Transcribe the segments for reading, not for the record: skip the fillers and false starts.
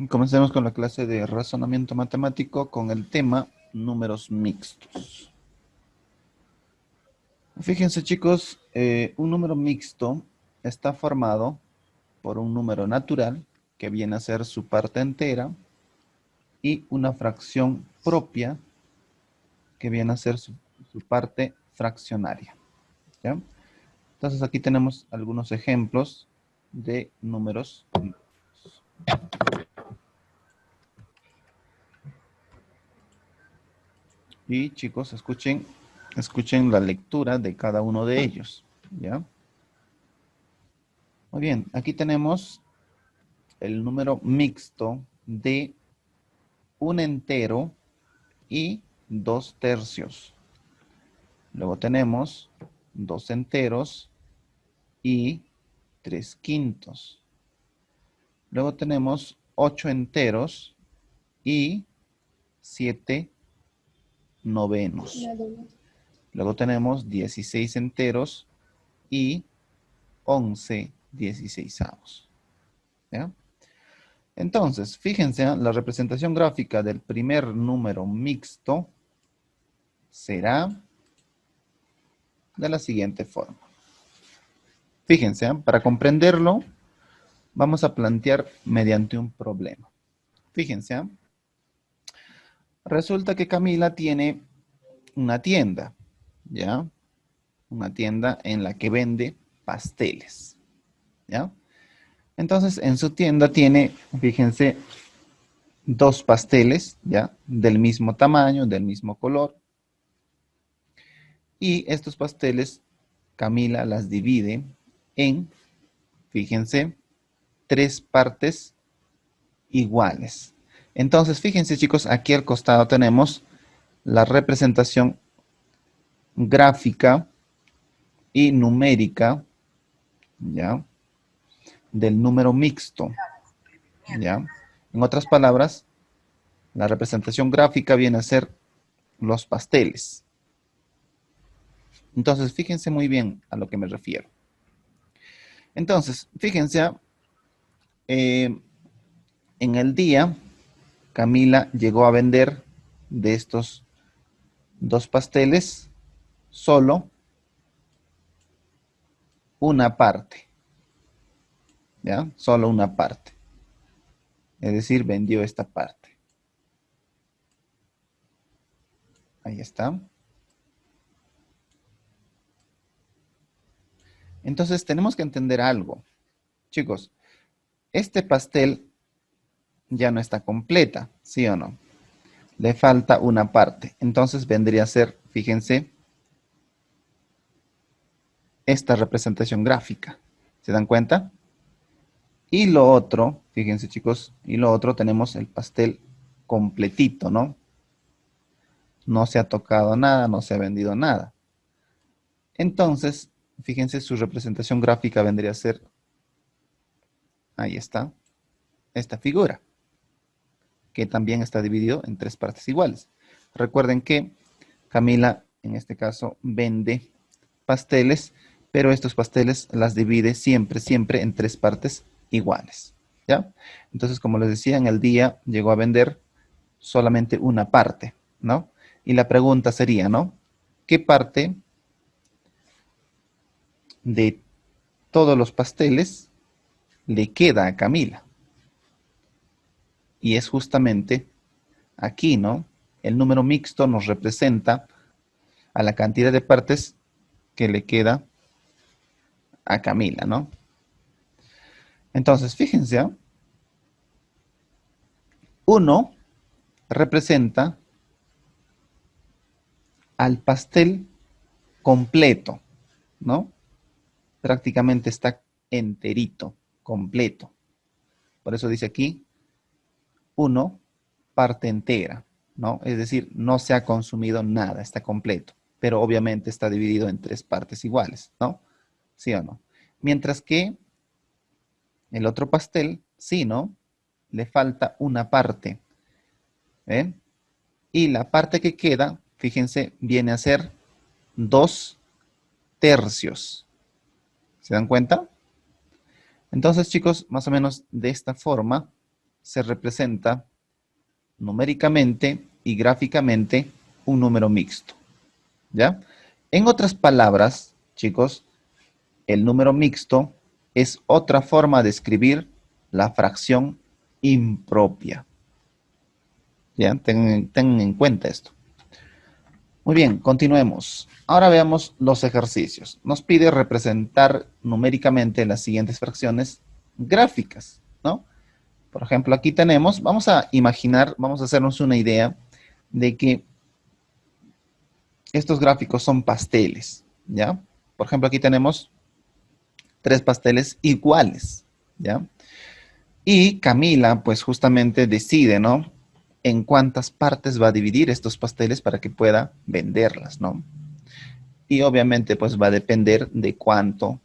Comencemos con la clase de razonamiento matemático con el tema números mixtos. Fíjense chicos, un número mixto está formado por un número natural que viene a ser su parte entera y una fracción propia que viene a ser su parte fraccionaria. ¿Ya? Entonces aquí tenemos algunos ejemplos de números mixtos. Y chicos, escuchen la lectura de cada uno de ellos, ¿ya? Muy bien, aquí tenemos el número mixto de un entero y 2 tercios. Luego tenemos 2 enteros y 3 quintos. Luego tenemos 8 enteros y 7 novenos. Luego tenemos 16 enteros y 11 dieciseisavos. ¿Ya? Entonces, fíjense, la representación gráfica del primer número mixto será de la siguiente forma. Fíjense, para comprenderlo, vamos a plantear mediante un problema. Fíjense, resulta que Camila tiene una tienda, ¿ya? Una tienda en la que vende pasteles, ¿ya? Entonces, en su tienda tiene, fíjense, 2 pasteles, ¿ya? Del mismo tamaño, del mismo color. Y estos pasteles, Camila las divide en, fíjense, 3 partes iguales. Entonces, fíjense chicos, aquí al costado tenemos la representación gráfica y numérica, ¿ya? Del número mixto, ¿ya? En otras palabras, la representación gráfica viene a ser los pasteles. Entonces, fíjense muy bien a lo que me refiero. Entonces, fíjense, en el día, Camila llegó a vender de estos 2 pasteles solo una parte, ¿ya? Solo una parte. Es decir, vendió esta parte. Ahí está. Entonces, tenemos que entender algo. Chicos, este pastel ya no está completa, ¿sí o no? Le falta una parte. Entonces, vendría a ser, fíjense, esta representación gráfica. ¿Se dan cuenta? Y lo otro, fíjense chicos, y lo otro tenemos el pastel completito, ¿no? No se ha tocado nada, no se ha vendido nada. Entonces, fíjense, su representación gráfica vendría a ser, ahí está, esta figura, que también está dividido en 3 partes iguales. Recuerden que Camila, en este caso, vende pasteles, pero estos pasteles las divide siempre, siempre en 3 partes iguales, ¿ya? Entonces, como les decía, en el día llegó a vender solamente una parte, ¿no? Y la pregunta sería, ¿no? ¿Qué parte de todos los pasteles le queda a Camila? Y es justamente aquí, ¿no? El número mixto nos representa a la cantidad de partes que le queda a Camila, ¿no? Entonces, fíjense, 1 representa al pastel completo, ¿no? Prácticamente está enterito, completo. Por eso dice aquí 1 parte entera, ¿no? Es decir, no se ha consumido nada, está completo, pero obviamente está dividido en 3 partes iguales, ¿no? ¿Sí o no? Mientras que el otro pastel, sí, ¿no? Le falta una parte, ¿ven? Y la parte que queda, fíjense, viene a ser 2 tercios. ¿Se dan cuenta? Entonces, chicos, más o menos de esta forma se representa numéricamente y gráficamente un número mixto, ¿ya? En otras palabras, chicos, el número mixto es otra forma de escribir la fracción impropia. ¿Ya? Tengan en cuenta esto. Muy bien, continuemos. Ahora veamos los ejercicios. Nos pide representar numéricamente las siguientes fracciones gráficas, ¿no? Por ejemplo, aquí tenemos, vamos a imaginar, vamos a hacernos una idea de que estos gráficos son pasteles, ¿ya? Por ejemplo, aquí tenemos 3 pasteles iguales, ¿ya? Y Camila, pues justamente decide, ¿no? En cuántas partes va a dividir estos pasteles para que pueda venderlas, ¿no? Y obviamente, pues va a depender de cuánto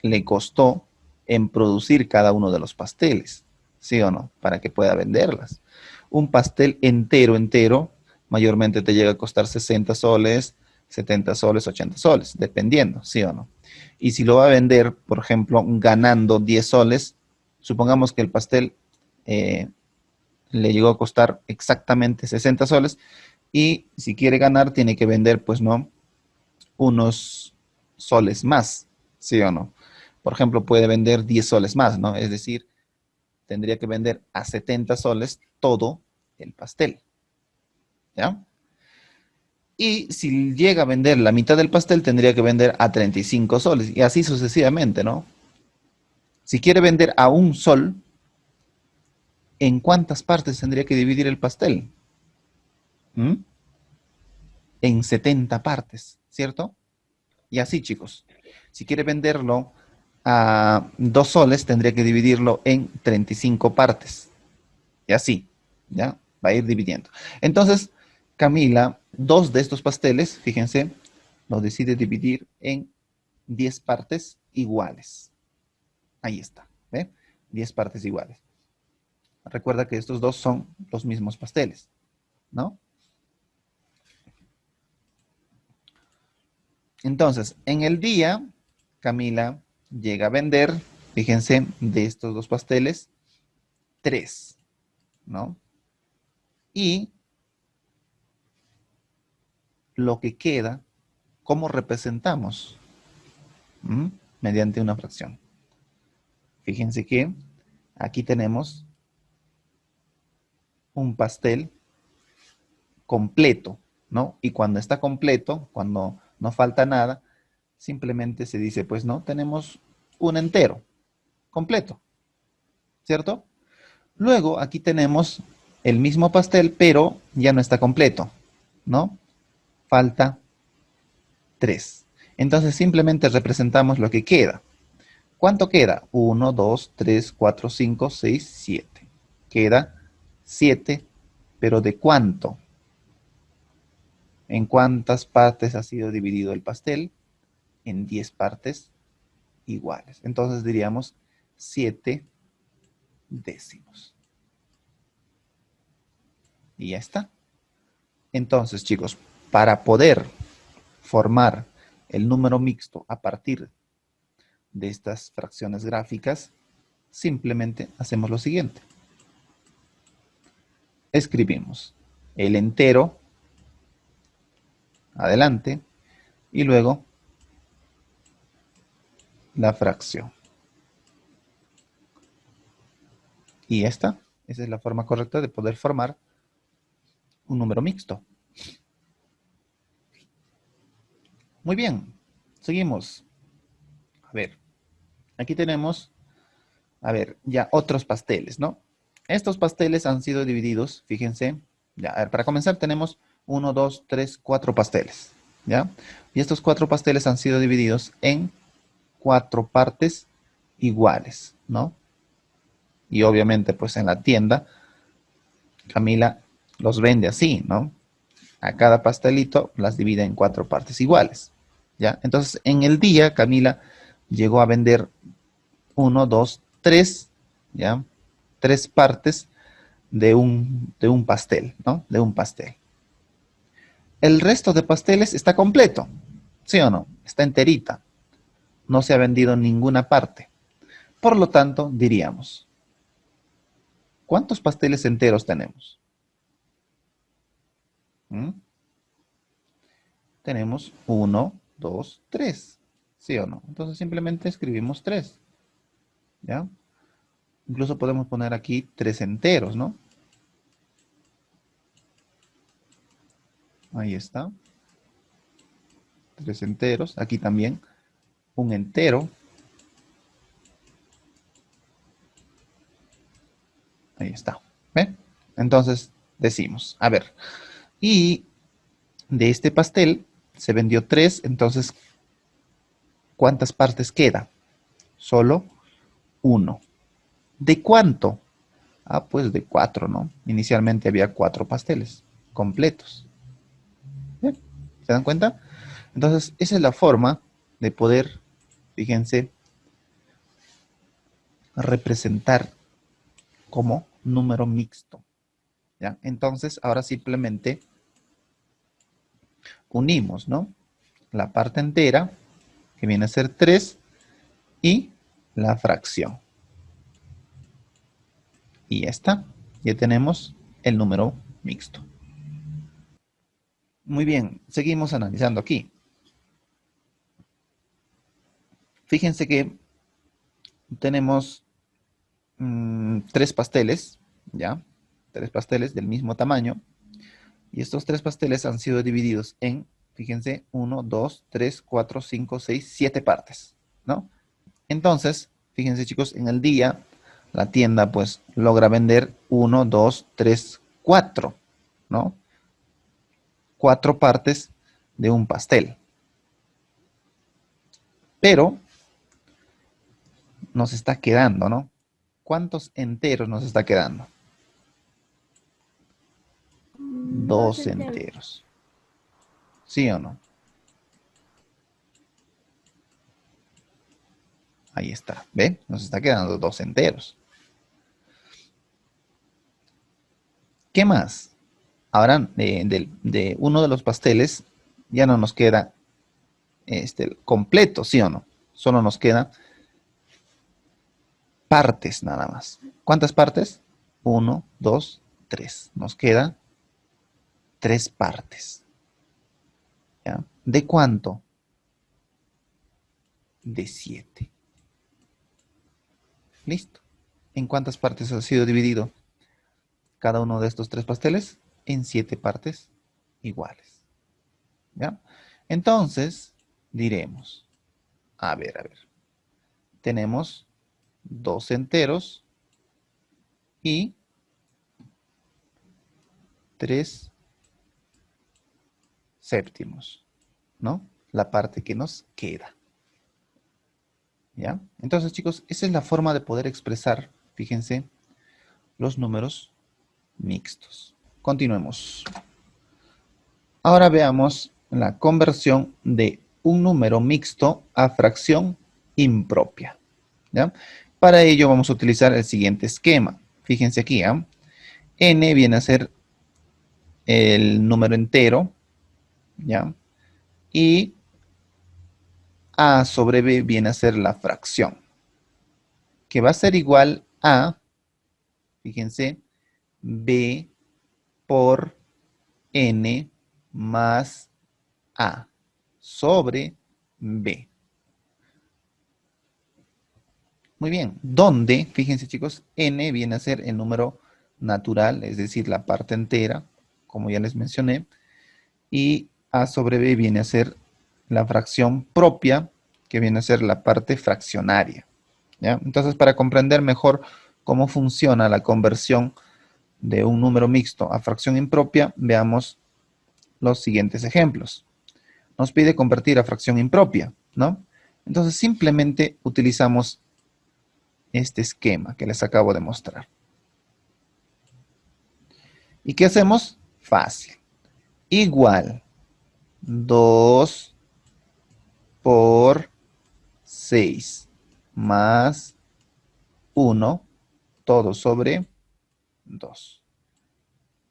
le costó en producir cada uno de los pasteles, ¿sí o no? Para que pueda venderlas. Un pastel entero, mayormente te llega a costar 60 soles, 70 soles, 80 soles, dependiendo, ¿sí o no? Y si lo va a vender, por ejemplo, ganando 10 soles, supongamos que el pastel le llegó a costar exactamente 60 soles y si quiere ganar tiene que vender, pues no, unos soles más, ¿sí o no? Por ejemplo, puede vender 10 soles más, ¿no? Es decir, tendría que vender a 70 soles todo el pastel, ¿ya? Y si llega a vender la mitad del pastel, tendría que vender a 35 soles y así sucesivamente, ¿no? Si quiere vender a un sol, ¿en cuántas partes tendría que dividir el pastel? ¿Mm? En 70 partes, ¿cierto? Y así, chicos. Si quiere venderlo a 2 soles, tendría que dividirlo en 35 partes. Y así, ¿ya? Va a ir dividiendo. Entonces, Camila, 2 de estos pasteles, fíjense, lo decide dividir en 10 partes iguales. Ahí está, ¿ve? 10 partes iguales. Recuerda que estos dos son los mismos pasteles, ¿no? Entonces, en el día, Camila llega a vender, fíjense, de estos 2 pasteles, 3, ¿no? Y lo que queda, ¿cómo representamos? ¿Mm? Mediante una fracción. Fíjense que aquí tenemos un pastel completo, ¿no? Y cuando está completo, cuando no falta nada, simplemente se dice, pues no, tenemos un entero, completo, ¿cierto? Luego aquí tenemos el mismo pastel, pero ya no está completo, ¿no? Falta 3. Entonces simplemente representamos lo que queda. ¿Cuánto queda? 1, 2, 3, 4, 5, 6, 7. Queda 7, pero ¿de cuánto? ¿En cuántas partes ha sido dividido el pastel? En 10 partes iguales. Entonces diríamos 7 décimos. Y ya está. Entonces, chicos, para poder formar el número mixto a partir de estas fracciones gráficas, simplemente hacemos lo siguiente. Escribimos el entero, adelante, y luego la fracción. Y esa es la forma correcta de poder formar un número mixto. Muy bien, seguimos. A ver, aquí tenemos, a ver, ya otros pasteles, ¿no? Estos pasteles han sido divididos, fíjense, ya, a ver, para comenzar tenemos 1, 2, 3, 4 pasteles, ¿ya? Y estos 4 pasteles han sido divididos en 4 partes iguales, ¿no? Y obviamente, pues en la tienda, Camila los vende así, ¿no? A cada pastelito las divide en 4 partes iguales, ¿ya? Entonces, en el día, Camila llegó a vender 1, 2, 3, ¿ya? 3 partes de un pastel, ¿no? De un pastel. El resto de pasteles está completo, ¿sí o no? Está enterita. No se ha vendido ninguna parte. Por lo tanto, diríamos, ¿Cuántos pasteles enteros tenemos? ¿Mm? Tenemos 1, 2, 3. ¿Sí o no? Entonces simplemente escribimos 3. ¿Ya? Incluso podemos poner aquí 3 enteros, ¿no? Ahí está. 3 enteros. Aquí también un entero. Ahí está. ¿Ve? Entonces decimos, a ver, y de este pastel se vendió 3, entonces, ¿cuántas partes queda? Solo 1. ¿De cuánto? Ah, pues de 4, ¿no? Inicialmente había 4 pasteles completos. ¿Bien? ¿Se dan cuenta? Entonces, esa es la forma de poder, fíjense, representar como número mixto. ¿Ya? Entonces, ahora simplemente unimos, ¿no? La parte entera, que viene a ser 3, y la fracción. Y ya está. Ya tenemos el número mixto. Muy bien, seguimos analizando aquí. Fíjense que tenemos 3 pasteles, ¿ya? 3 pasteles del mismo tamaño. Y estos 3 pasteles han sido divididos en, fíjense, 1, 2, 3, 4, 5, 6, 7 partes, ¿no? Entonces, fíjense chicos, en el día la tienda pues logra vender 1, 2, 3, 4, ¿no? 4 partes de un pastel. Pero nos está quedando, ¿no? ¿Cuántos enteros nos está quedando? Dos 2 enteros. enteros. ¿Sí o no? Ahí está. ¿Ve? Nos está quedando 2 enteros. ¿Qué más? Ahora, de uno de los pasteles ya no nos queda completo, ¿sí o no? Solo nos quedan partes nada más. ¿Cuántas partes? 1, 2, 3. Nos quedan 3 partes. ¿Ya? ¿De cuánto? De 7. Listo. ¿En cuántas partes ha sido dividido cada uno de estos 3 pasteles? En 7 partes iguales. ¿Ya? Entonces, diremos, a ver, tenemos 2 enteros y 3 séptimos, ¿no? La parte que nos queda. ¿Ya? Entonces, chicos, esa es la forma de poder expresar, fíjense, los números mixtos. Continuemos. Ahora veamos la conversión de un número mixto a fracción impropia. ¿Ya? Para ello vamos a utilizar el siguiente esquema. Fíjense aquí, ¿eh? N viene a ser el número entero, ¿ya? Y A sobre B viene a ser la fracción, que va a ser igual a, fíjense, B por N más A sobre B. Muy bien, donde, fíjense chicos, N viene a ser el número natural, es decir, la parte entera, como ya les mencioné, y A sobre B viene a ser la fracción propia, que viene a ser la parte fraccionaria. ¿Ya? Entonces, para comprender mejor cómo funciona la conversión de un número mixto a fracción impropia, veamos los siguientes ejemplos. Nos pide convertir a fracción impropia, ¿no? Entonces, simplemente utilizamos este esquema que les acabo de mostrar. ¿Y qué hacemos? Fácil. Igual 2 por 6 más 1, todo sobre 2.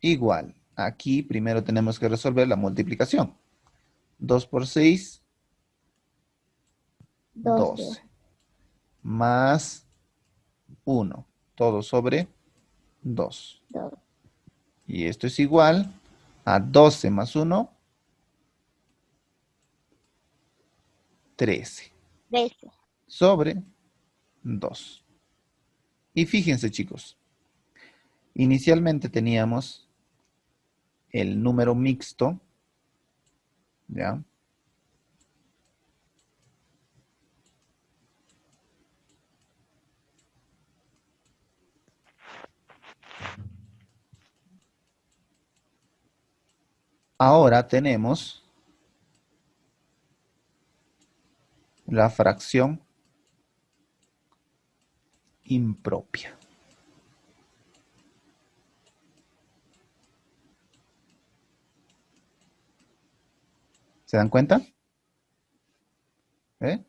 Igual, aquí primero tenemos que resolver la multiplicación. 2 por 6, 12. 12. Más 1, todo sobre 2. 2. Y esto es igual a 12 más 1, 13. 13. Sobre 2. Y fíjense, chicos. Inicialmente teníamos el número mixto, ¿ya? Ahora tenemos la fracción impropia. ¿Se dan cuenta? ¿Eh?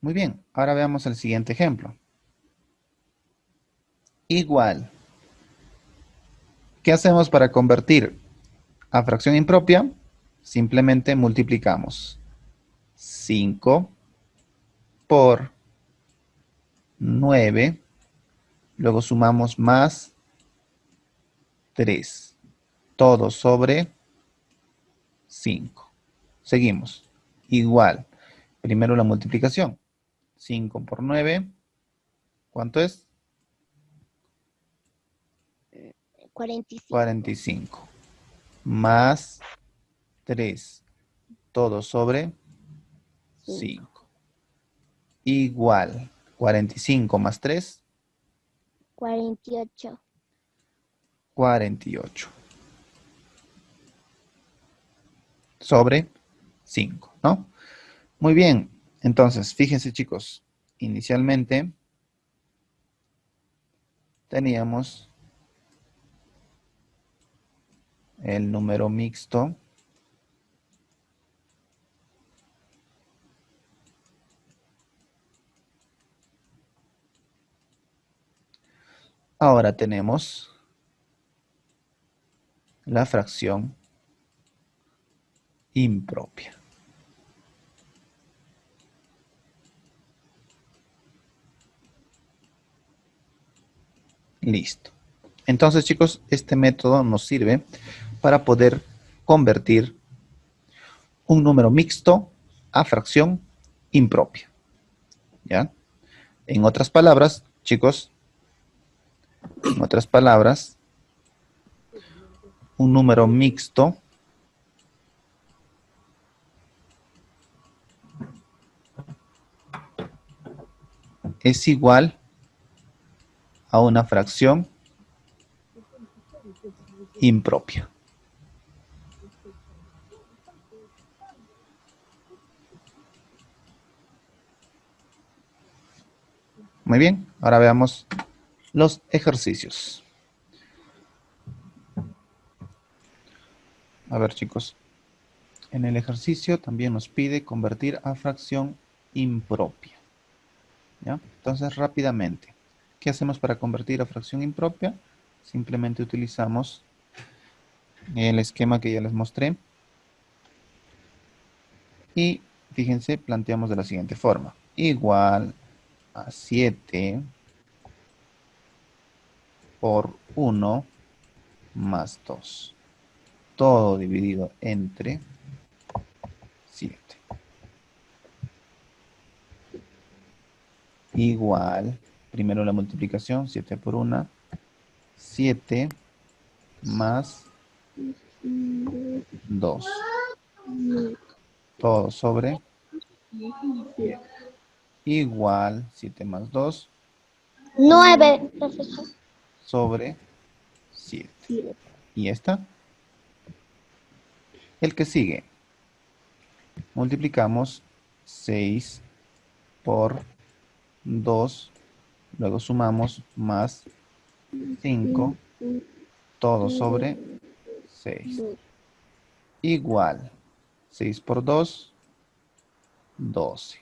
Muy bien, ahora veamos el siguiente ejemplo. Igual. ¿Qué hacemos para convertir a fracción impropia? Simplemente multiplicamos 5 por 9, luego sumamos más 3, todo sobre 5. Seguimos. Igual. Primero la multiplicación. 5 por 9, ¿cuánto es? 45. 45. Más 3, todo sobre 5. Igual. 45 más 3, 48. 48. Sobre 5, ¿no? Muy bien. Entonces, fíjense, chicos. Inicialmente teníamos el número mixto. Ahora tenemos la fracción impropia. Listo. Entonces, chicos, este método nos sirve para poder convertir un número mixto a fracción impropia. ¿Ya? En otras palabras, chicos, en otras palabras, un número mixto es igual a una fracción impropia. Muy bien, ahora veamos los ejercicios. A ver, chicos, en el ejercicio también nos pide convertir a fracción impropia. ¿Ya? Entonces, rápidamente, ¿qué hacemos para convertir a fracción impropia? Simplemente utilizamos el esquema que ya les mostré. Y fíjense, planteamos de la siguiente forma. Igual a 7 por 1 más 2. Todo dividido entre 7. Igual, primero la multiplicación, 7 por 1, 7 más 2. Todo sobre 7. Igual, 7 más 2 9, profesor. sobre 7. ¿Y esta? El que sigue. Multiplicamos 6 por 2, luego sumamos más 5, todo sobre 6. Igual, 6 por 2, 12,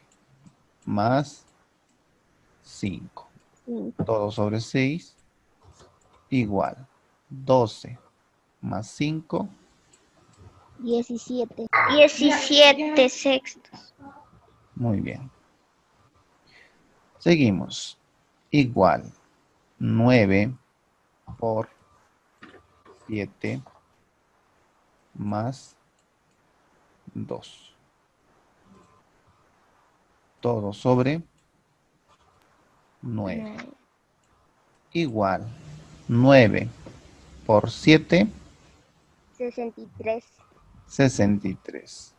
más 5, todo sobre 6, igual, 12 más 5, 17. 17 sextos. muy bien. Seguimos, igual, 9 por 7 más 2. Todo sobre 9. Igual 9 por 7, 63 63.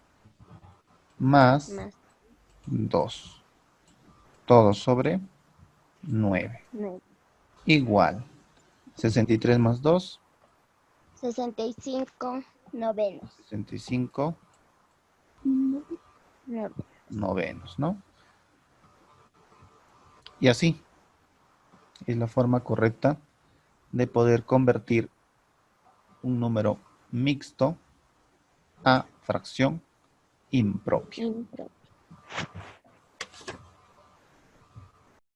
Más más 2. Todo sobre 9. 9. Igual 63 más 2, 65 novenos. 65 novenos, ¿no? Y así es la forma correcta de poder convertir un número mixto a fracción impropia. Impropio.